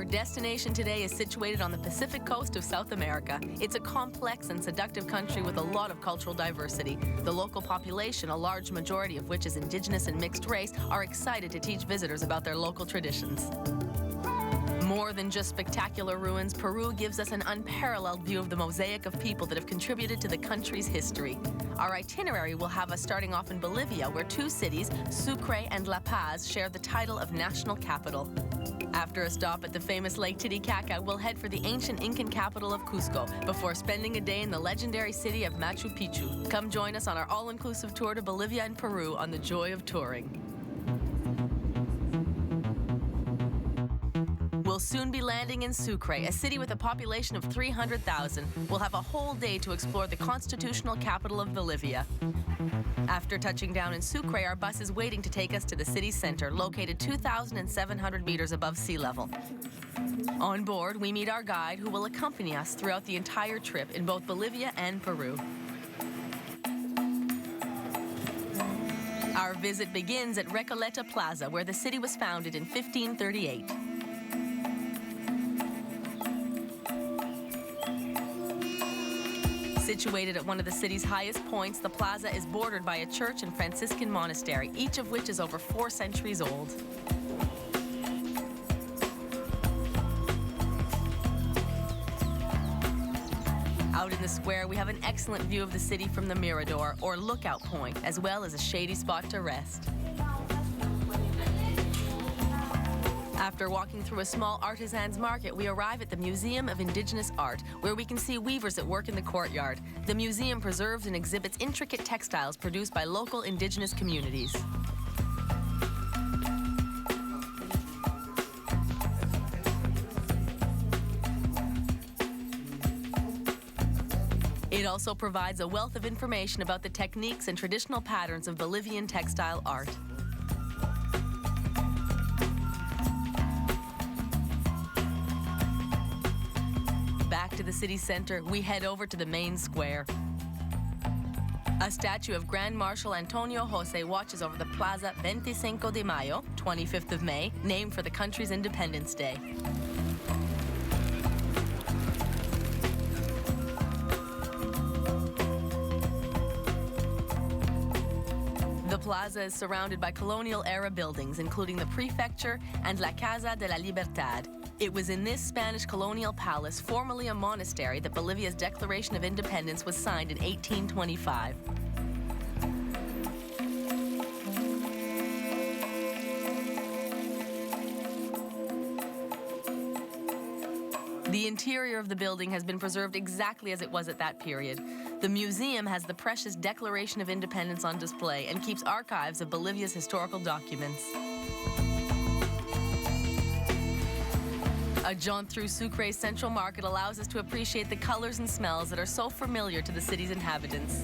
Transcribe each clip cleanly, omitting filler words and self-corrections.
Our destination today is situated on the Pacific coast of South America. It's a complex and seductive country with a lot of cultural diversity. The local population, a large majority of which is indigenous and mixed race, are excited to teach visitors about their local traditions. More than just spectacular ruins, Peru gives us an unparalleled view of the mosaic of people that have contributed to the country's history. Our itinerary will have us starting off in Bolivia, where two cities, Sucre and La Paz, share the title of national capital. After a stop at the famous Lake Titicaca, we'll head for the ancient Incan capital of Cusco before spending a day in the legendary city of Machu Picchu. Come join us on our all-inclusive tour to Bolivia and Peru on the joy of touring. We'll soon be landing in Sucre, a city with a population of 300,000. We'll have a whole day to explore the constitutional capital of Bolivia. After touching down in Sucre, our bus is waiting to take us to the city center, located 2,700 meters above sea level. On board, we meet our guide, who will accompany us throughout the entire trip in both Bolivia and Peru. Our visit begins at Recoleta Plaza, where the city was founded in 1538. Situated at one of the city's highest points, the plaza is bordered by a church and Franciscan monastery, each of which is over 4 centuries old. Out in the square, we have an excellent view of the city from the Mirador, or lookout point, as well as a shady spot to rest. After walking through a small artisans market, we arrive at the Museum of Indigenous Art, where we can see weavers at work in the courtyard. The museum preserves and exhibits intricate textiles produced by local indigenous communities. It also provides a wealth of information about the techniques and traditional patterns of Bolivian textile art. Back to the city center, we head over to the main square. A statue of Grand Marshal Antonio José watches over the Plaza 25 de Mayo, 25th of May, named for the country's Independence Day. The plaza is surrounded by colonial-era buildings, including the Prefecture and La Casa de la Libertad. It was in this Spanish colonial palace, formerly a monastery, that Bolivia's Declaration of Independence was signed in 1825. The interior of the building has been preserved exactly as it was at that period. The museum has the precious Declaration of Independence on display and keeps archives of Bolivia's historical documents. A jaunt through Sucre's Central Market allows us to appreciate the colors and smells that are so familiar to the city's inhabitants.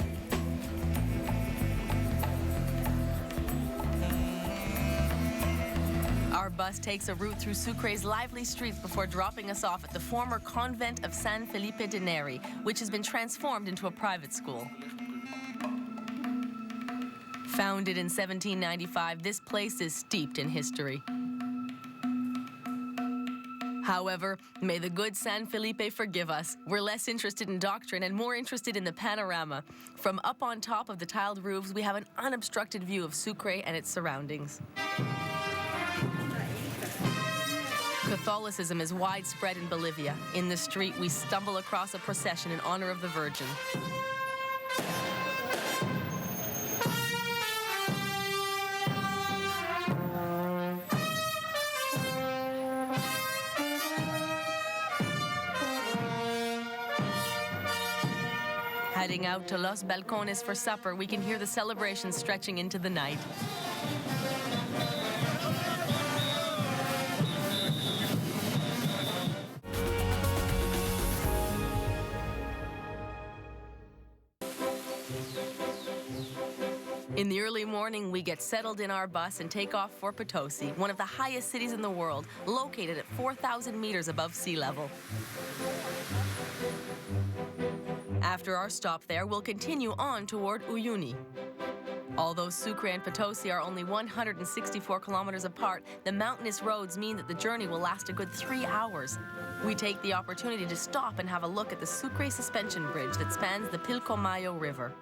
Our bus takes a route through Sucre's lively streets before dropping us off at the former convent of San Felipe de Neri, which has been transformed into a private school. Founded in 1795, this place is steeped in history. However, may the good San Felipe forgive us. We're less interested in doctrine and more interested in the panorama. From up on top of the tiled roofs, we have an unobstructed view of Sucre and its surroundings. Catholicism is widespread in Bolivia. In the street, we stumble across a procession in honor of the Virgin. Heading out to Los Balcones for supper, we can hear the celebration stretching into the night. In the early morning, we get settled in our bus and take off for Potosi, one of the highest cities in the world, located at 4,000 meters above sea level. After our stop there, we'll continue on toward Uyuni. Although Sucre and Potosi are only 164 kilometers apart, the mountainous roads mean that the journey will last a good 3 hours. We take the opportunity to stop and have a look at the Sucre suspension bridge that spans the Pilcomayo River.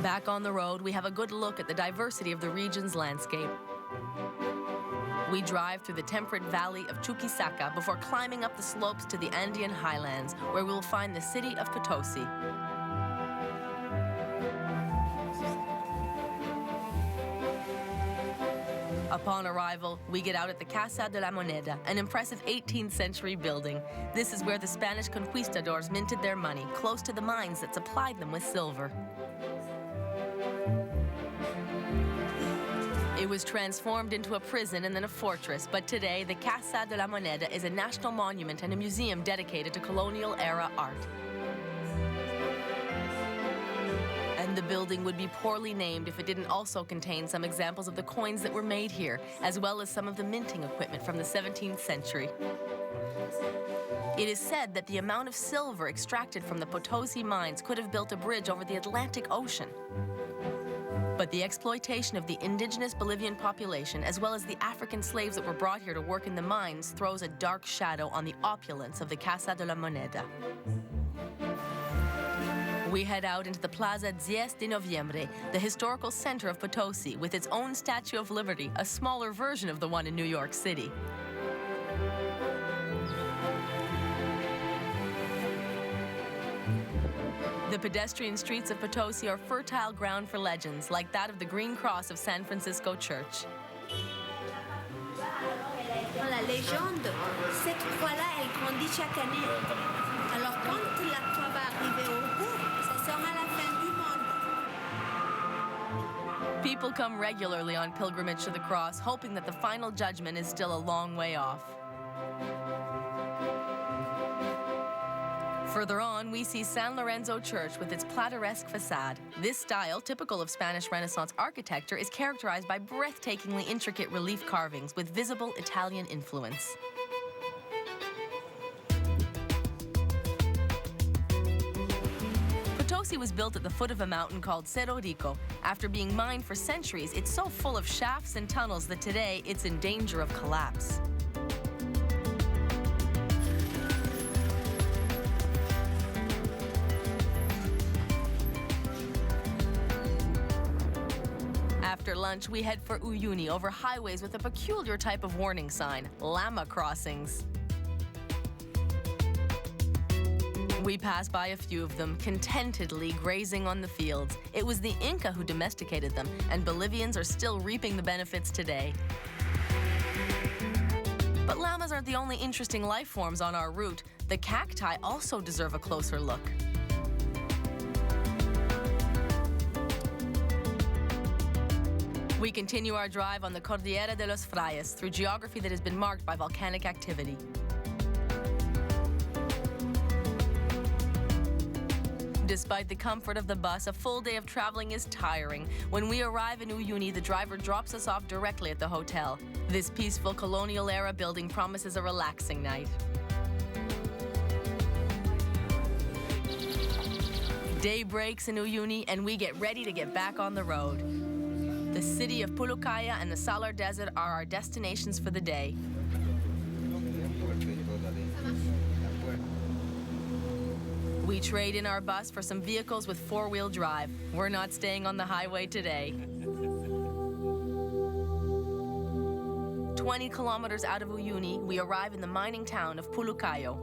Back on the road, we have a good look at the diversity of the region's landscape. We drive through the temperate valley of Chuquisaca before climbing up the slopes to the Andean highlands, where we will find the city of Potosi. Upon arrival, we get out at the Casa de la Moneda, an impressive 18th century building. This is where the Spanish conquistadors minted their money, close to the mines that supplied them with silver. It was transformed into a prison and then a fortress, but today the Casa de la Moneda is a national monument and a museum dedicated to colonial-era art. And the building would be poorly named if it didn't also contain some examples of the coins that were made here, as well as some of the minting equipment from the 17th century. It is said that the amount of silver extracted from the Potosi mines could have built a bridge over the Atlantic Ocean. But the exploitation of the indigenous Bolivian population, as well as the African slaves that were brought here to work in the mines, throws a dark shadow on the opulence of the Casa de la Moneda. We head out into the Plaza 10 de Noviembre, the historical center of Potosi, with its own Statue of Liberty, a smaller version of the one in New York City. The pedestrian streets of Potosi are fertile ground for legends, like that of the Green Cross of San Francisco Church. Dans la légende, cette croix-là, elle grandit chaque année. Alors quand la croix va arriver au bout, ça sera la fin du monde. People come regularly on pilgrimage to the cross, hoping that the final judgment is still a long way off. Further on, we see San Lorenzo Church with its plateresque facade. This style, typical of Spanish Renaissance architecture, is characterized by breathtakingly intricate relief carvings with visible Italian influence. Potosi was built at the foot of a mountain called Cerro Rico. After being mined for centuries, it's so full of shafts and tunnels that today it's in danger of collapse. After lunch, we head for Uyuni over highways with a peculiar type of warning sign, llama crossings. We pass by a few of them, contentedly grazing on the fields. It was the Inca who domesticated them, and Bolivians are still reaping the benefits today. But llamas aren't the only interesting life forms on our route. The cacti also deserve a closer look. We continue our drive on the Cordillera de los Frailes through geography that has been marked by volcanic activity. Despite the comfort of the bus, a full day of traveling is tiring. When we arrive in Uyuni, the driver drops us off directly at the hotel. This peaceful colonial-era building promises a relaxing night. Day breaks in Uyuni, and we get ready to get back on the road. The city of Pulucaya and the Salar Desert are our destinations for the day. We trade in our bus for some vehicles with four-wheel drive. We're not staying on the highway today. 20 kilometers out of Uyuni, we arrive in the mining town of Pulucayo.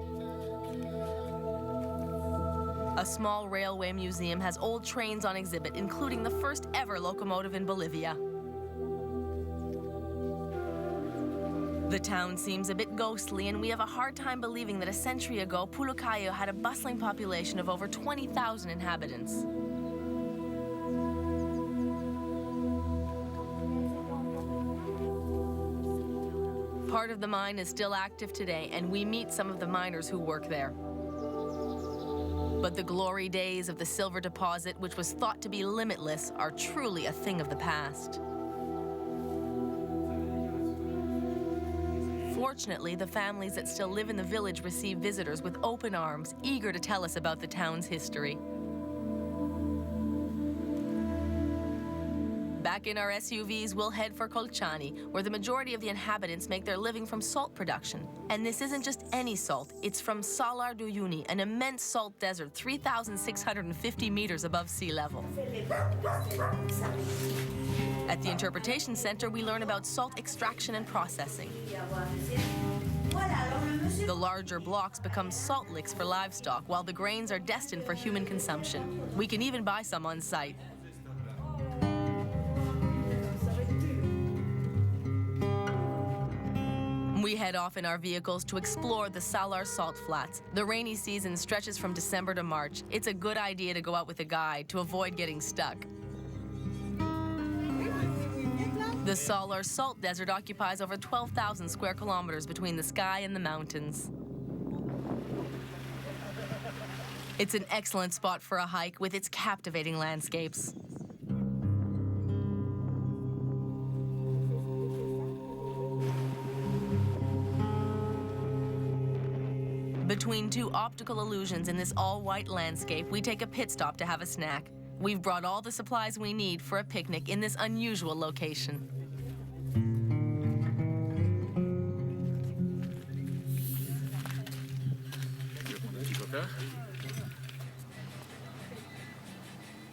A small railway museum has old trains on exhibit, including the first ever locomotive in Bolivia. The town seems a bit ghostly, and we have a hard time believing that a century ago, Pulucayo had a bustling population of over 20,000 inhabitants. Part of the mine is still active today, and we meet some of the miners who work there. But the glory days of the silver deposit, which was thought to be limitless, are truly a thing of the past. Fortunately, the families that still live in the village receive visitors with open arms, eager to tell us about the town's history. Back in our SUVs, we'll head for Colciani, where the majority of the inhabitants make their living from salt production. And this isn't just any salt, it's from Salar de Uyuni, an immense salt desert 3,650 meters above sea level. At the Interpretation Center, we learn about salt extraction and processing. The larger blocks become salt licks for livestock, while the grains are destined for human consumption. We can even buy some on site. We head off in our vehicles to explore the Salar Salt Flats. The rainy season stretches from December to March. It's a good idea to go out with a guide to avoid getting stuck. The Salar Salt Desert occupies over 12,000 square kilometers between the sky and the mountains. It's an excellent spot for a hike with its captivating landscapes. Between two optical illusions in this all-white landscape, we take a pit stop to have a snack. We've brought all the supplies we need for a picnic in this unusual location.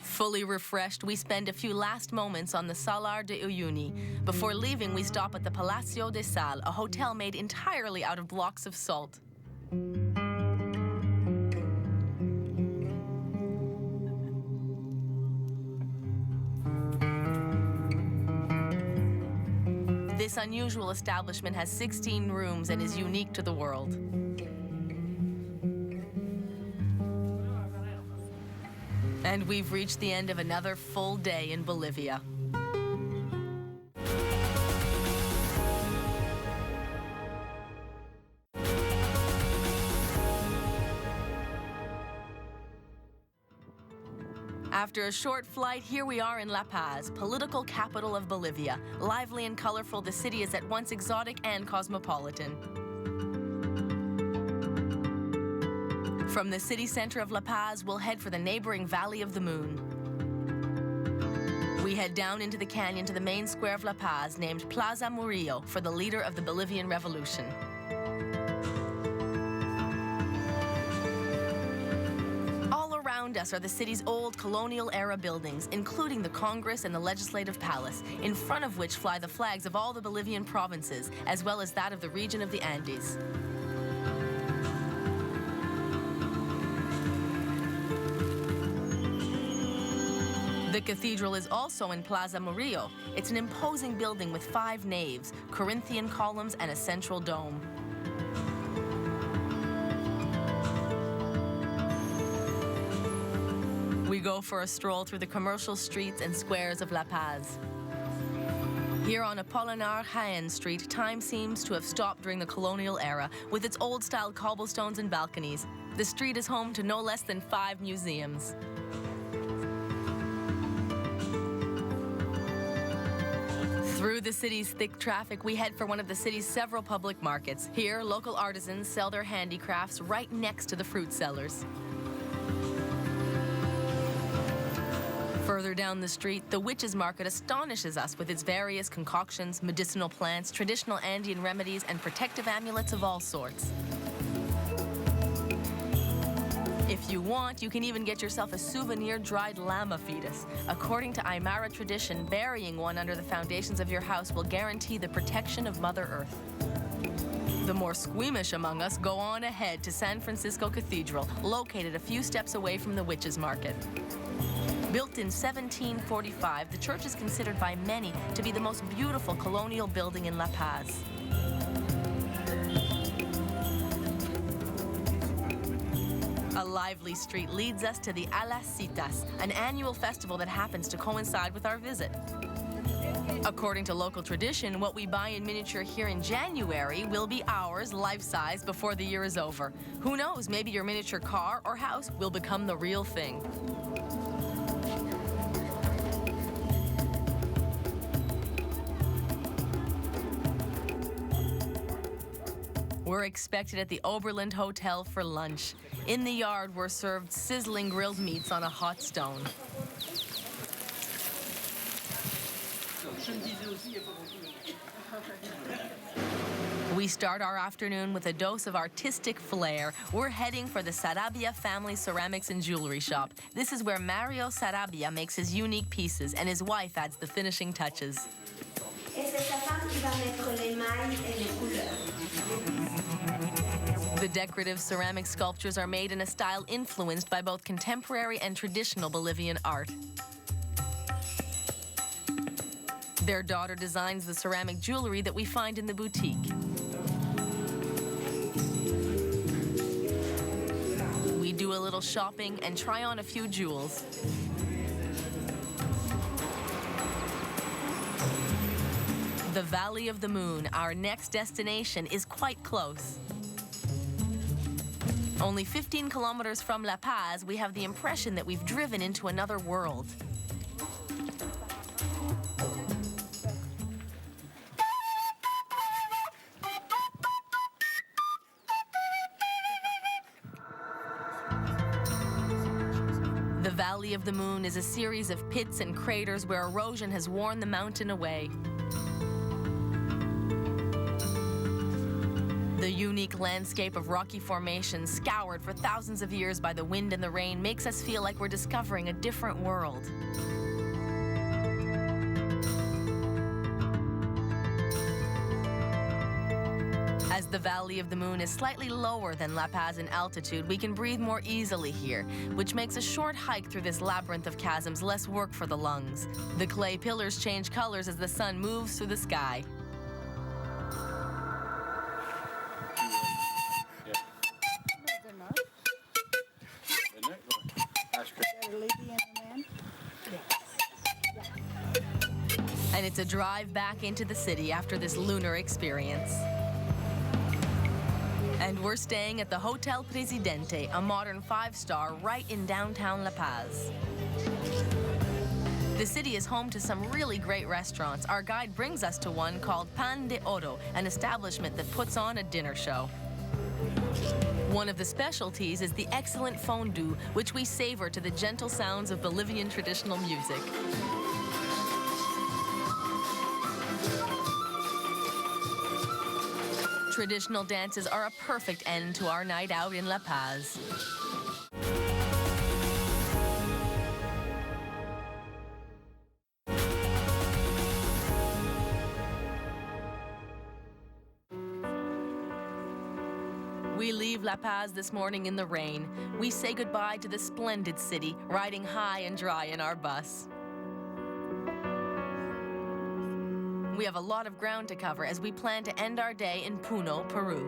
Fully refreshed, we spend a few last moments on the Salar de Uyuni. Before leaving, we stop at the Palacio de Sal, a hotel made entirely out of blocks of salt. This unusual establishment has 16 rooms and is unique to the world. And we've reached the end of another full day in Bolivia. After a short flight, here we are in La Paz, political capital of Bolivia. Lively and colorful, the city is at once exotic and cosmopolitan. From the city center of La Paz, we'll head for the neighboring Valley of the Moon. We head down into the canyon to the main square of La Paz, named Plaza Murillo, for the leader of the Bolivian Revolution. Around us are the city's old colonial-era buildings, including the Congress and the Legislative Palace, in front of which fly the flags of all the Bolivian provinces, as well as that of the region of the Andes. The cathedral is also in Plaza Murillo. It's an imposing building with 5 naves, Corinthian columns, and a central dome. We go for a stroll through the commercial streets and squares of La Paz. Here on Apolinar Jaén Street, time seems to have stopped during the colonial era, with its old-style cobblestones and balconies. The street is home to no less than 5 museums. Through the city's thick traffic, we head for one of the city's several public markets. Here, local artisans sell their handicrafts right next to the fruit sellers. Further down the street, the Witches' Market astonishes us with its various concoctions, medicinal plants, traditional Andean remedies, and protective amulets of all sorts. If you want, you can even get yourself a souvenir dried llama fetus. According to Aymara tradition, burying one under the foundations of your house will guarantee the protection of Mother Earth. The more squeamish among us go on ahead to San Francisco Cathedral, located a few steps away from the Witches' Market. Built in 1745, the church is considered by many to be the most beautiful colonial building in La Paz. A lively street leads us to the Alas Citas, an annual festival that happens to coincide with our visit. According to local tradition, what we buy in miniature here in January will be ours, life-size, before the year is over. Who knows, maybe your miniature car or house will become the real thing. We're expected at the Oberland Hotel for lunch. In the yard, we're served sizzling grilled meats on a hot stone. We start our afternoon with a dose of artistic flair. We're heading for the Sarabia family ceramics and jewelry shop. This is where Mario Sarabia makes his unique pieces and his wife adds the finishing touches. The decorative ceramic sculptures are made in a style influenced by both contemporary and traditional Bolivian art. Their daughter designs the ceramic jewelry that we find in the boutique. We do a little shopping and try on a few jewels. The Valley of the Moon, our next destination, is quite close. Only 15 kilometers from La Paz, we have the impression that we've driven into another world. The Valley of the Moon is a series of pits and craters where erosion has worn the mountain away. The unique landscape of rocky formations, scoured for thousands of years by the wind and the rain, makes us feel like we're discovering a different world. As the Valley of the Moon is slightly lower than La Paz in altitude, we can breathe more easily here, which makes a short hike through this labyrinth of chasms less work for the lungs. The clay pillars change colors as the sun moves through the sky. And it's a drive back into the city after this lunar experience. And we're staying at the Hotel Presidente, a modern 5-star right in downtown La Paz. The city is home to some really great restaurants. Our guide brings us to one called Pan de Oro, an establishment that puts on a dinner show. One of the specialties is the excellent fondue, which we savor to the gentle sounds of Bolivian traditional music. Traditional dances are a perfect end to our night out in La Paz. We leave La Paz this morning in the rain. We say goodbye to the splendid city, riding high and dry in our bus. We have a lot of ground to cover as we plan to end our day in Puno, Peru.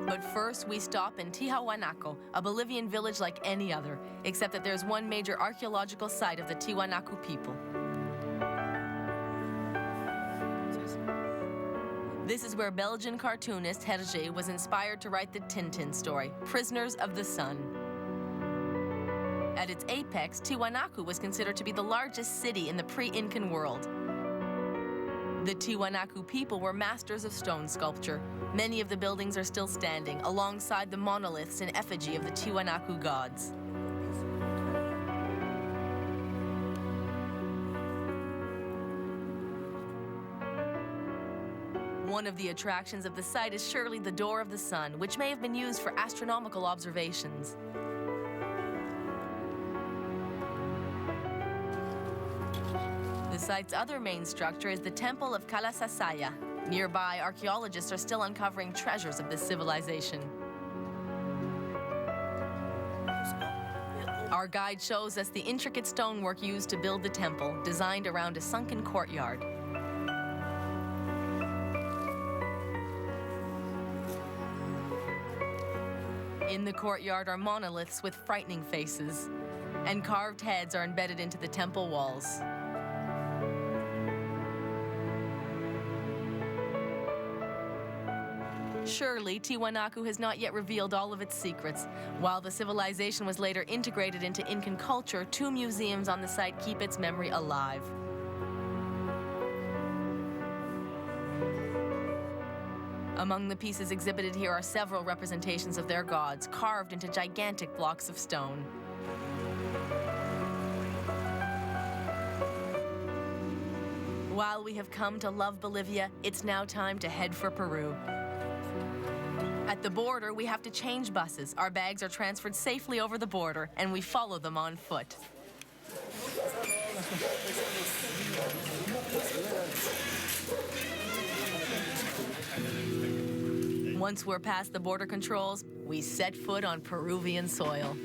But first, we stop in Tiwanaku, a Bolivian village like any other, except that there's one major archaeological site of the Tiwanaku people. This is where Belgian cartoonist Hergé was inspired to write the Tintin story, Prisoners of the Sun. At its apex, Tiwanaku was considered to be the largest city in the pre-Incan world. The Tiwanaku people were masters of stone sculpture. Many of the buildings are still standing, alongside the monoliths in effigy of the Tiwanaku gods. One of the attractions of the site is surely the Door of the Sun, which may have been used for astronomical observations. The site's other main structure is the Temple of Kalasasaya. Nearby, archaeologists are still uncovering treasures of this civilization. Our guide shows us the intricate stonework used to build the temple, designed around a sunken courtyard. In the courtyard are monoliths with frightening faces, and carved heads are embedded into the temple walls. Surely, Tiwanaku has not yet revealed all of its secrets. While the civilization was later integrated into Incan culture, 2 museums on the site keep its memory alive. A Among the pieces exhibited here are several representations of their gods, carved into gigantic blocks of stone. While we have come to love Bolivia, it's now time to head for Peru. At the border, we have to change buses. Our bags are transferred safely over the border, and we follow them on foot. Once we're past the border controls, we set foot on Peruvian soil.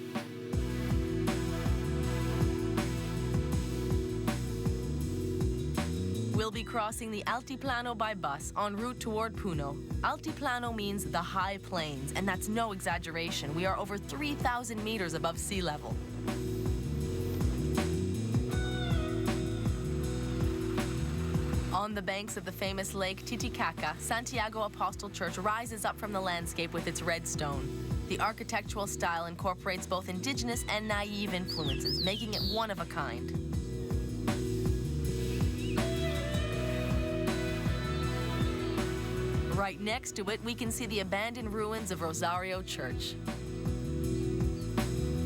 We'll be crossing the Altiplano by bus en route toward Puno. Altiplano means the high plains, and that's no exaggeration. We are over 3,000 meters above sea level. On the banks of the famous lake Titicaca, Santiago Apostle Church rises up from the landscape with its red stone. The architectural style incorporates both indigenous and naive influences, making it one of a kind. Right next to it, we can see the abandoned ruins of Rosario Church.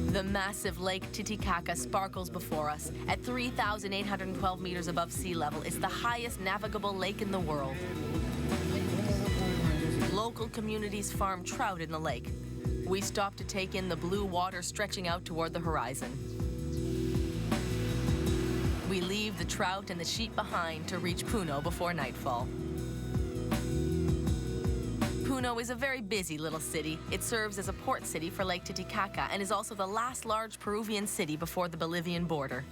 The massive Lake Titicaca sparkles before us. At 3,812 meters above sea level, it's the highest navigable lake in the world. Local communities farm trout in the lake. We stop to take in the blue water stretching out toward the horizon. We leave the trout and the sheep behind to reach Puno before nightfall. Puno is a very busy little city. It serves as a port city for Lake Titicaca and is also the last large Peruvian city before the Bolivian border.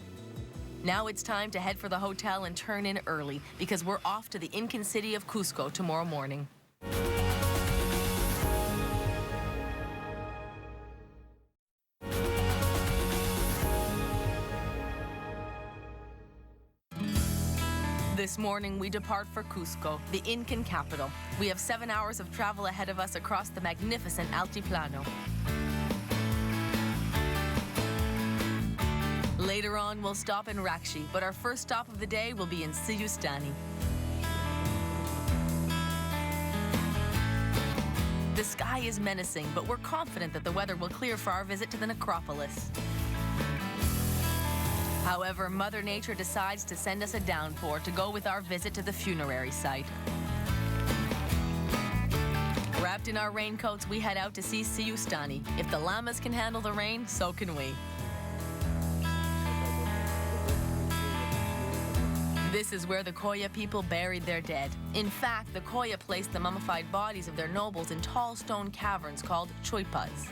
Now it's time to head for the hotel and turn in early because we're off to the Incan city of Cusco tomorrow morning. This morning, we depart for Cusco, the Incan capital. We have 7 hours of travel ahead of us across the magnificent Altiplano. Later on, we'll stop in Rakshi, but our first stop of the day will be in Siyustani. The sky is menacing, but we're confident that the weather will clear for our visit to the necropolis. However, Mother Nature decides to send us a downpour to go with our visit to the funerary site. Wrapped in our raincoats, we head out to see Siyustani. If the llamas can handle the rain, so can we. This is where the Coya people buried their dead. In fact, the Coya placed the mummified bodies of their nobles in tall stone caverns called choipas.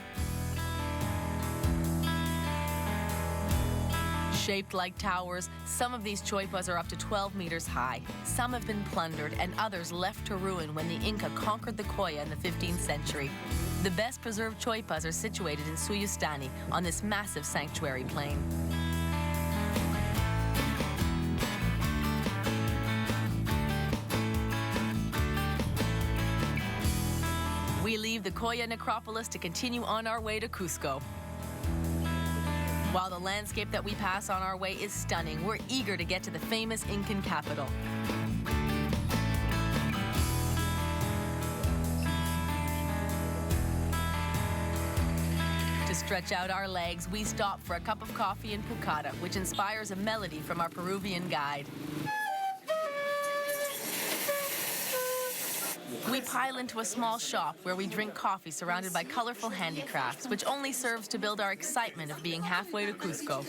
Shaped like towers, some of these choipas are up to 12 meters high. Some have been plundered and others left to ruin when the Inca conquered the Coya in the 15th century. The best preserved choipas are situated in Siyustani on this massive sanctuary plain. We leave the Coya necropolis to continue on our way to Cusco. While the landscape that we pass on our way is stunning, we're eager to get to the famous Incan capital. To stretch out our legs, we stop for a cup of coffee in Pucara, which inspires a melody from our Peruvian guide. We pile into a small shop where we drink coffee surrounded by colorful handicrafts, which only serves to build our excitement of being halfway to Cusco.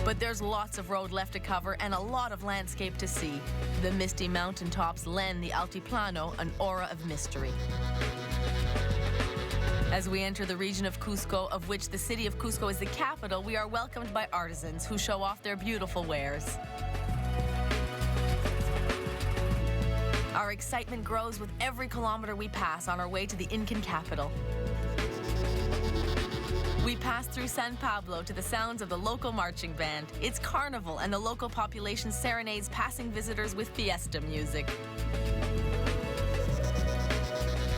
But there's lots of road left to cover and a lot of landscape to see. The misty mountaintops lend the Altiplano an aura of mystery. As we enter the region of Cusco, of which the city of Cusco is the capital, we are welcomed by artisans who show off their beautiful wares. Our excitement grows with every kilometer we pass on our way to the Incan capital. We pass through San Pablo to the sounds of the local marching band. It's carnival, and the local population serenades passing visitors with fiesta music.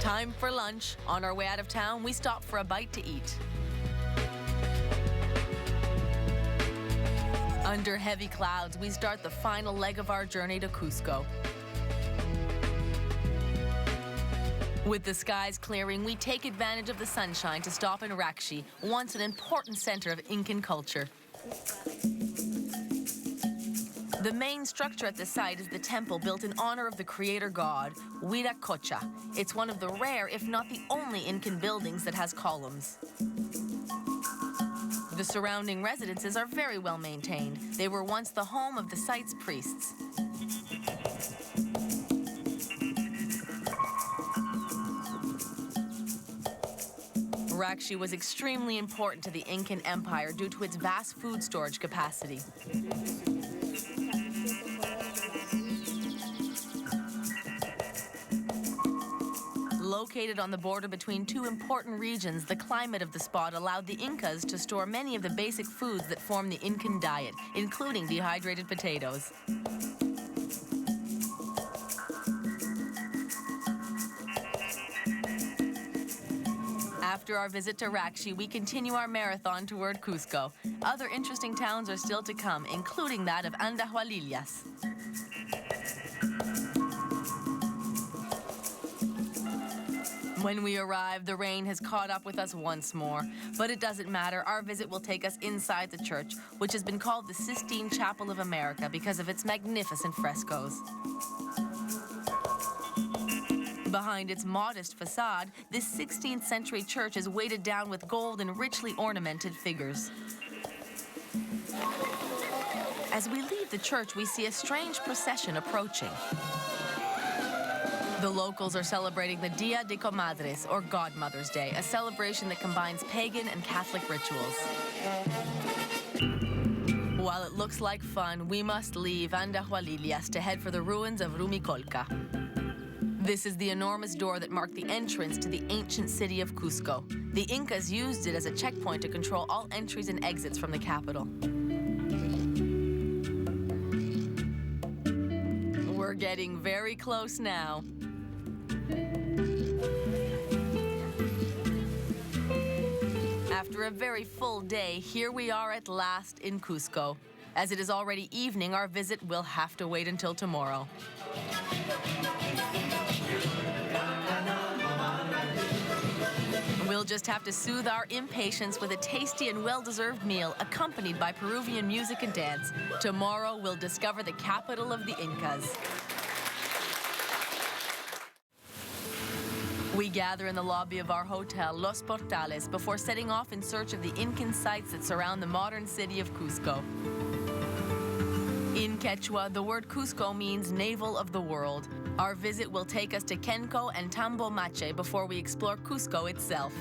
Time for lunch. On our way out of town, we stop for a bite to eat. Under heavy clouds, we start the final leg of our journey to Cusco. With the skies clearing, we take advantage of the sunshine to stop in Rakshi, once an important center of Incan culture. The main structure at the site is the temple built in honor of the creator god, Huiracocha. It's one of the rare, if not the only, Incan buildings that has columns. The surrounding residences are very well maintained. They were once the home of the site's priests. Rakshi was extremely important to the Incan Empire due to its vast food storage capacity. Located on the border between two important regions, the climate of the spot allowed the Incas to store many of the basic foods that form the Incan diet, including dehydrated potatoes. After our visit to Rakshi, we continue our marathon toward Cusco. Other interesting towns are still to come, including that of Andahualillas. When we arrive, the rain has caught up with us once more. But it doesn't matter. Our visit will take us inside the church, which has been called the Sistine Chapel of America because of its magnificent frescoes. Behind its modest facade, this 16th century church is weighted down with gold and richly ornamented figures. As we leave the church, we see a strange procession approaching. The locals are celebrating the Dia de Comadres, or Godmother's Day, a celebration that combines pagan and Catholic rituals. While it looks like fun, we must leave Andahualillas to head for the ruins of Rumicolca. This is the enormous door that marked the entrance to the ancient city of Cusco. The Incas used it as a checkpoint to control all entries and exits from the capital. We're getting very close now. After a very full day, here we are at last in Cusco. As it is already evening, our visit will have to wait until tomorrow. We'll just have to soothe our impatience with a tasty and well-deserved meal accompanied by Peruvian music and dance. Tomorrow, we'll discover the capital of the Incas. We gather in the lobby of our hotel, Los Portales, before setting off in search of the Incan sites that surround the modern city of Cusco. In Quechua, the word Cusco means navel of the world. Our visit will take us to Kenco and Tambo Mache before we explore Cusco itself.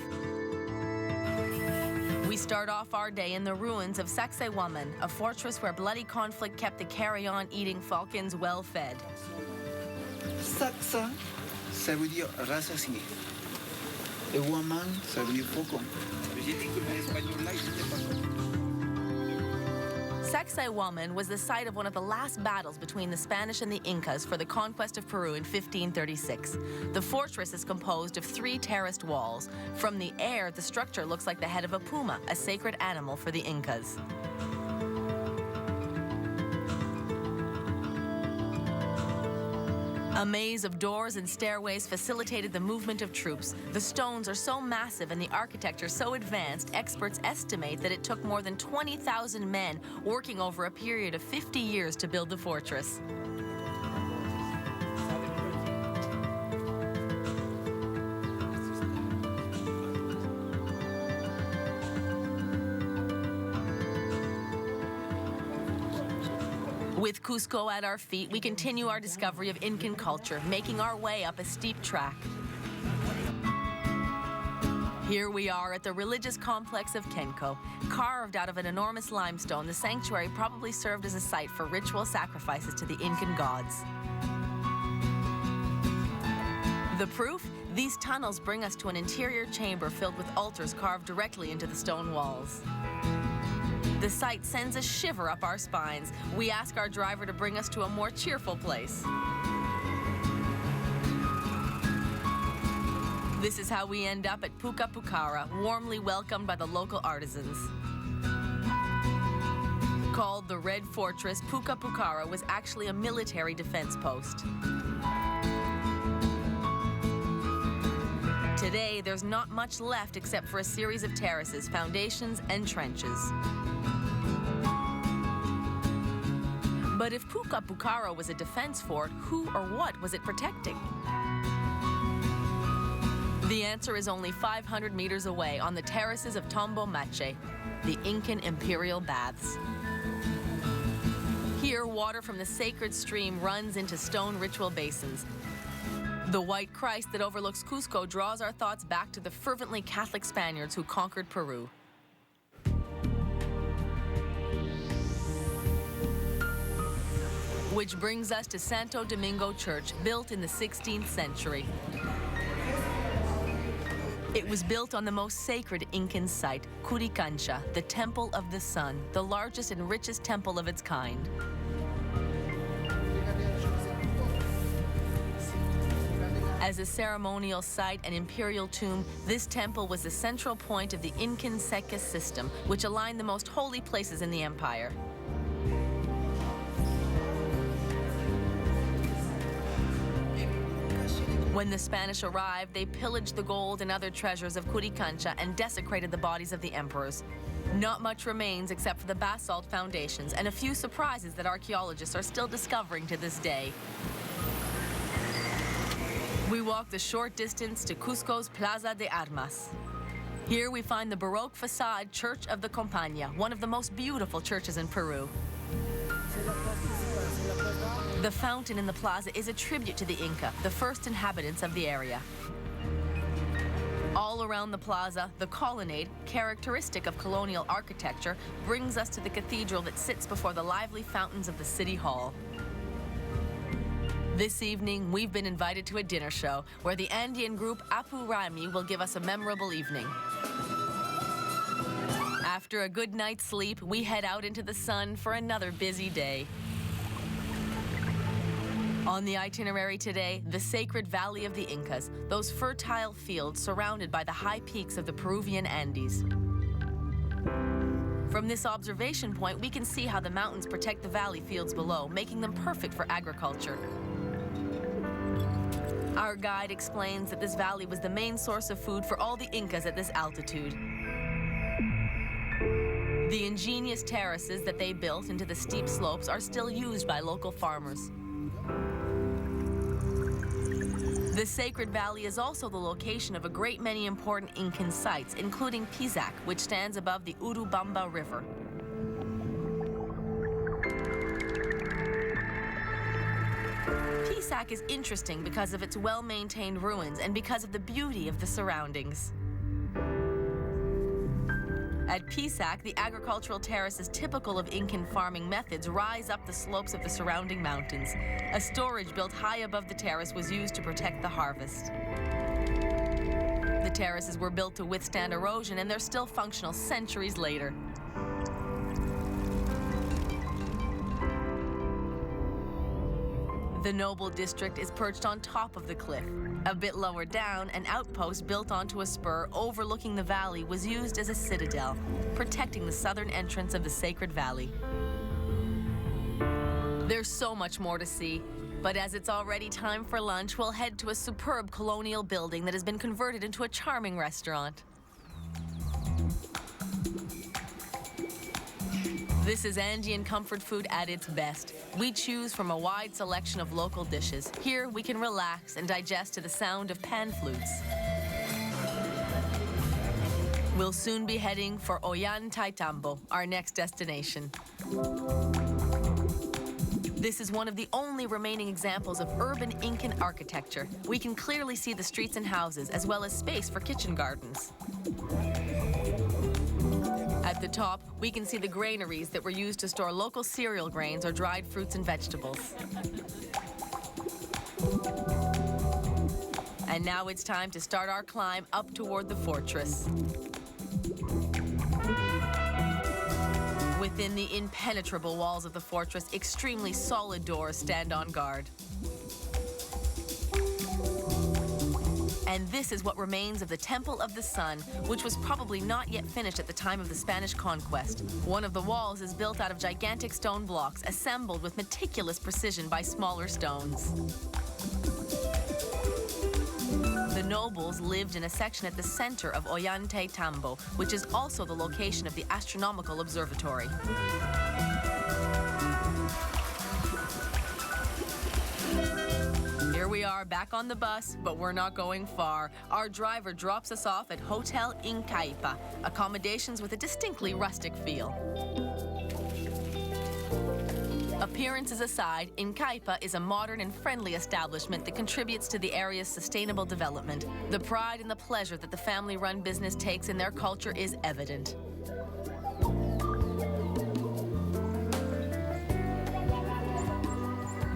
We start off our day in the ruins of Sacsayhuaman, a fortress where bloody conflict kept the carrion eating Falcons well fed. Saxa, ça veut dire rassasié. Et Huaman, ça veut dire faucon. Sacsayhuaman was the site of one of the last battles between the Spanish and the Incas for the conquest of Peru in 1536. The fortress is composed of 3 terraced walls. From the air, the structure looks like the head of a puma, a sacred animal for the Incas. A maze of doors and stairways facilitated the movement of troops. The stones are so massive and the architecture so advanced, experts estimate that it took more than 20,000 men working over a period of 50 years to build the fortress. With Cusco at our feet, we continue our discovery of Incan culture, making our way up a steep track. Here we are at the religious complex of Kenco. Carved out of an enormous limestone, the sanctuary probably served as a site for ritual sacrifices to the Incan gods. The proof? These tunnels bring us to an interior chamber filled with altars carved directly into the stone walls. The sight sends a shiver up our spines. We ask our driver to bring us to a more cheerful place. This is how we end up at Puka Pucara, warmly welcomed by the local artisans. Called the Red Fortress, Puka Pucara was actually a military defense post. Today, there's not much left except for a series of terraces, foundations, and trenches. But if Puka Pucara was a defense fort, who or what was it protecting? The answer is only 500 meters away on the terraces of Tombo Mache, the Incan imperial baths. Here, water from the sacred stream runs into stone ritual basins. The white Christ that overlooks Cusco draws our thoughts back to the fervently Catholic Spaniards who conquered Peru. Which brings us to Santo Domingo Church, built in the 16th century. It was built on the most sacred Incan site, Curicancha, the Temple of the Sun, the largest and richest temple of its kind. As a ceremonial site and imperial tomb, this temple was the central point of the Incan Seca system, which aligned the most holy places in the empire. When the Spanish arrived, they pillaged the gold and other treasures of Curicancha and desecrated the bodies of the emperors. Not much remains except for the basalt foundations and a few surprises that archaeologists are still discovering to this day. We walked a short distance to Cusco's Plaza de Armas. Here we find the Baroque facade Church of the Compañía, one of the most beautiful churches in Peru. The fountain in the plaza is a tribute to the Inca, the first inhabitants of the area. All around the plaza, the colonnade, characteristic of colonial architecture, brings us to the cathedral that sits before the lively fountains of the city hall. This evening, we've been invited to a dinner show where the Andean group Apu Rami will give us a memorable evening. After a good night's sleep, we head out into the sun for another busy day. On the itinerary today, the sacred Valley of the Incas, those fertile fields surrounded by the high peaks of the Peruvian Andes. From this observation point, we can see how the mountains protect the valley fields below, making them perfect for agriculture. Our guide explains that this valley was the main source of food for all the Incas at this altitude. The ingenious terraces that they built into the steep slopes are still used by local farmers. The Sacred Valley is also the location of a great many important Incan sites, including Pisac, which stands above the Urubamba River. Pisac is interesting because of its well-maintained ruins and because of the beauty of the surroundings. At Pisac, the agricultural terraces typical of Incan farming methods rise up the slopes of the surrounding mountains. A storage built high above the terrace was used to protect the harvest. The terraces were built to withstand erosion, and they're still functional centuries later. The Noble District is perched on top of the cliff. A bit lower down, an outpost built onto a spur overlooking the valley was used as a citadel, protecting the southern entrance of the Sacred Valley. There's so much more to see, but as it's already time for lunch, we'll head to a superb colonial building that has been converted into a charming restaurant. This is Andean comfort food at its best. We choose from a wide selection of local dishes. Here, we can relax and digest to the sound of pan flutes. We'll soon be heading for Ollantaytambo, our next destination. This is one of the only remaining examples of urban Incan architecture. We can clearly see the streets and houses, as well as space for kitchen gardens. At the top, we can see the granaries that were used to store local cereal grains or dried fruits and vegetables. And now it's time to start our climb up toward the fortress. Within the impenetrable walls of the fortress, extremely solid doors stand on guard. And this is what remains of the Temple of the Sun, which was probably not yet finished at the time of the Spanish conquest. One of the walls is built out of gigantic stone blocks, assembled with meticulous precision by smaller stones. The nobles lived in a section at the center of Ollantaytambo, which is also the location of the astronomical observatory. Here we are back on the bus, but we're not going far. Our driver drops us off at Hotel Incaipa, accommodations with a distinctly rustic feel. Appearances aside, Incaipa is a modern and friendly establishment that contributes to the area's sustainable development. The pride and the pleasure that the family-run business takes in their culture is evident.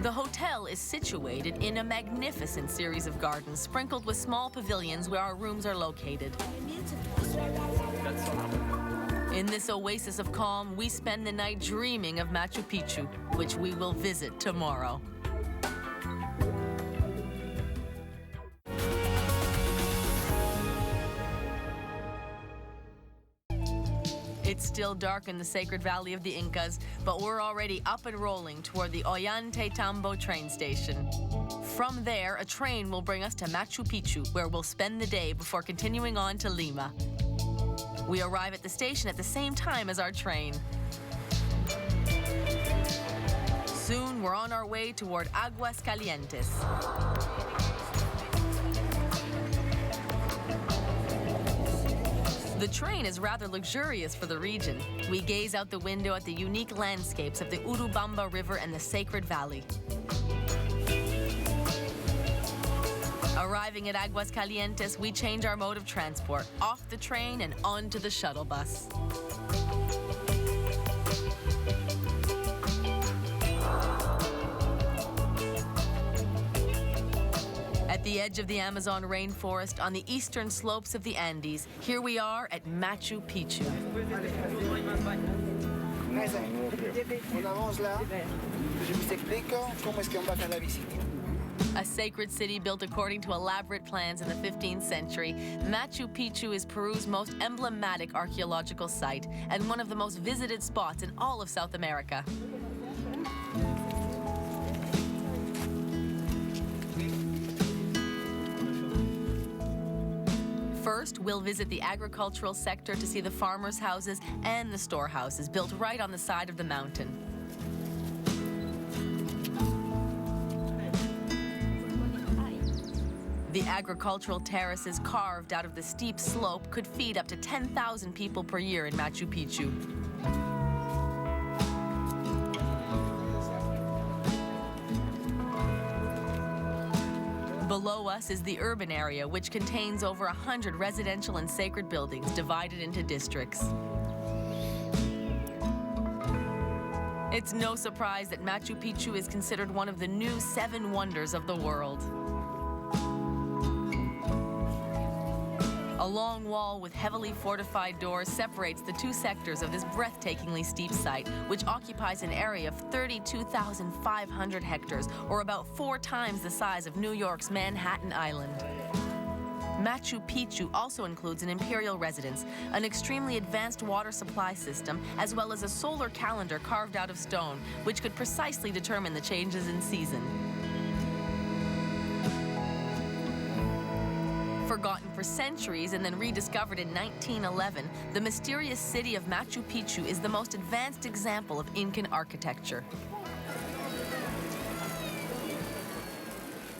The hotel is situated in a magnificent series of gardens sprinkled with small pavilions where our rooms are located. In this oasis of calm, we spend the night dreaming of Machu Picchu, which we will visit tomorrow. It's still dark in the sacred valley of the Incas, but we're already up and rolling toward the Ollantaytambo train station. From there, a train will bring us to Machu Picchu, where we'll spend the day before continuing on to Lima. We arrive at the station at the same time as our train. Soon, we're on our way toward Aguascalientes. The train is rather luxurious for the region. We gaze out the window at the unique landscapes of the Urubamba River and the Sacred Valley. Arriving at Aguascalientes, we change our mode of transport, off the train and onto the shuttle bus. At the edge of the Amazon rainforest on the eastern slopes of the Andes, here we are at Machu Picchu. A sacred city built according to elaborate plans in the 15th century, Machu Picchu is Peru's most emblematic archaeological site and one of the most visited spots in all of South America. First, we'll visit the agricultural sector to see the farmers' houses and the storehouses built right on the side of the mountain. The agricultural terraces carved out of the steep slope could feed up to 10,000 people per year in Machu Picchu. Below us is the urban area, which contains over 100 residential and sacred buildings divided into districts. It's no surprise that Machu Picchu is considered one of the new 7 wonders of the world. A long wall with heavily fortified doors separates the two sectors of this breathtakingly steep site, which occupies an area of 32,500 hectares, or about 4 times the size of New York's Manhattan Island. Machu Picchu also includes an imperial residence, an extremely advanced water supply system, as well as a solar calendar carved out of stone, which could precisely determine the changes in season. Forgotten for centuries and then rediscovered in 1911, the mysterious city of Machu Picchu is the most advanced example of Incan architecture.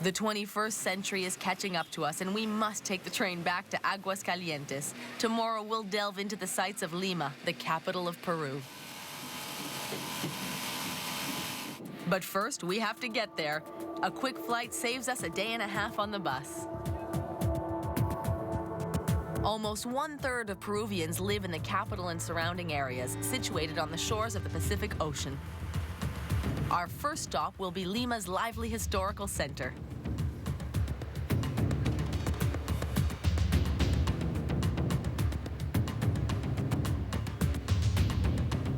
The 21st century is catching up to us, and we must take the train back to Aguascalientes. Tomorrow, we'll delve into the sights of Lima, the capital of Peru. But first, we have to get there. A quick flight saves us a day and a half on the bus. Almost 1/3 of Peruvians live in the capital and surrounding areas, situated on the shores of the Pacific Ocean. Our first stop will be Lima's lively historical center.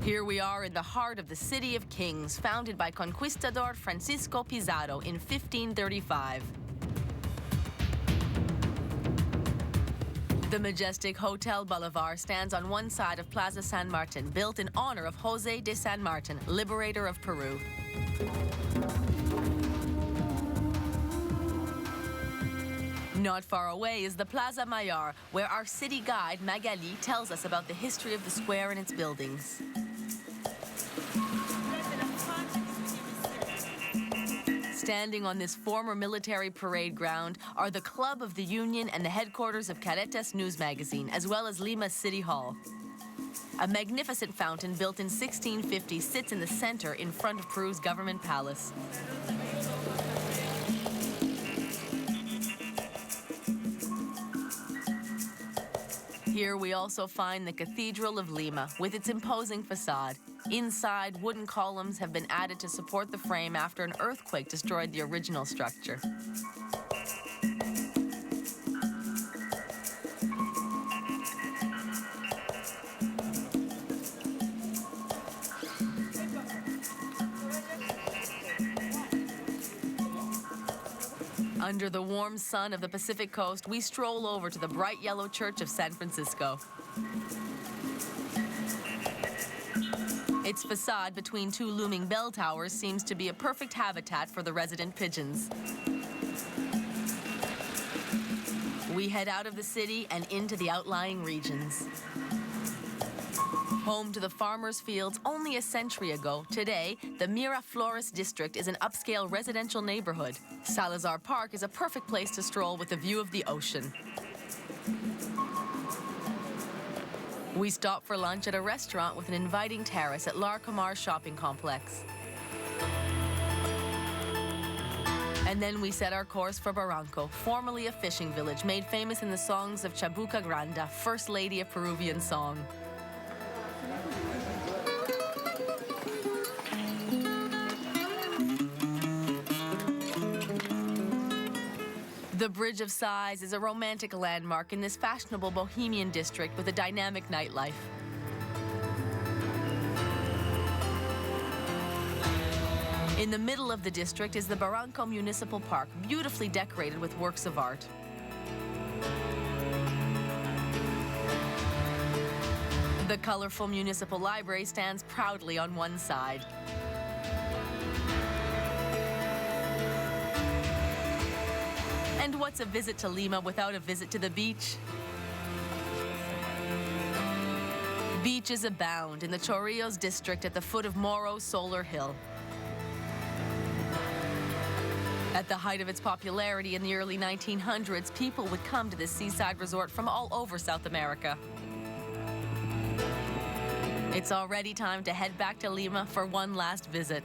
Here we are in the heart of the City of Kings, founded by Conquistador Francisco Pizarro in 1535. The majestic Hotel Bolivar stands on one side of Plaza San Martin, built in honor of José de San Martin, liberator of Peru. Not far away is the Plaza Mayor, where our city guide, Magali, tells us about the history of the square and its buildings. Standing on this former military parade ground are the Club of the Union and the headquarters of Caretas News magazine, as well as Lima's City Hall. A magnificent fountain built in 1650 sits in the center in front of Peru's government palace. Here we also find the Cathedral of Lima with its imposing facade. Inside, wooden columns have been added to support the frame after an earthquake destroyed the original structure. Under the warm sun of the Pacific Coast, we stroll over to the bright yellow Church of San Francisco. Its facade between two looming bell towers seems to be a perfect habitat for the resident pigeons. We head out of the city and into the outlying regions. Home to the farmers' fields only a century ago, today, the Miraflores district is an upscale residential neighborhood. Salazar Park is a perfect place to stroll with a view of the ocean. We stop for lunch at a restaurant with an inviting terrace at Larcomar Shopping Complex. And then we set our course for Barranco, formerly a fishing village made famous in the songs of Chabuca Granda, First Lady of Peruvian song. The Bridge of Sighs is a romantic landmark in this fashionable bohemian district with a dynamic nightlife. In the middle of the district is the Barranco Municipal Park, beautifully decorated with works of art. The colorful municipal library stands proudly on one side. And what's a visit to Lima without a visit to the beach? Beaches abound in the Chorrillos district at the foot of Morro Solar Hill. At the height of its popularity in the early 1900s, people would come to this seaside resort from all over South America. It's already time to head back to Lima for one last visit.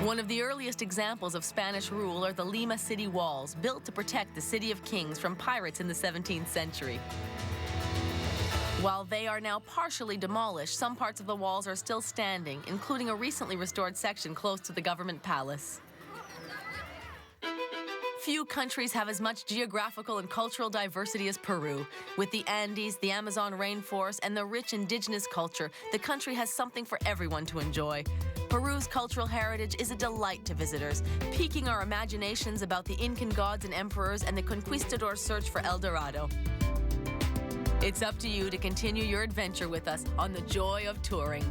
One of the earliest examples of Spanish rule are the Lima city walls, built to protect the City of Kings from pirates in the 17th century. While they are now partially demolished, some parts of the walls are still standing, including a recently restored section close to the government palace. Few countries have as much geographical and cultural diversity as Peru. With the Andes, the Amazon rainforest, and the rich indigenous culture, the country has something for everyone to enjoy. Peru's cultural heritage is a delight to visitors, piquing our imaginations about the Incan gods and emperors and the conquistadors' search for El Dorado. It's up to you to continue your adventure with us on the joy of touring.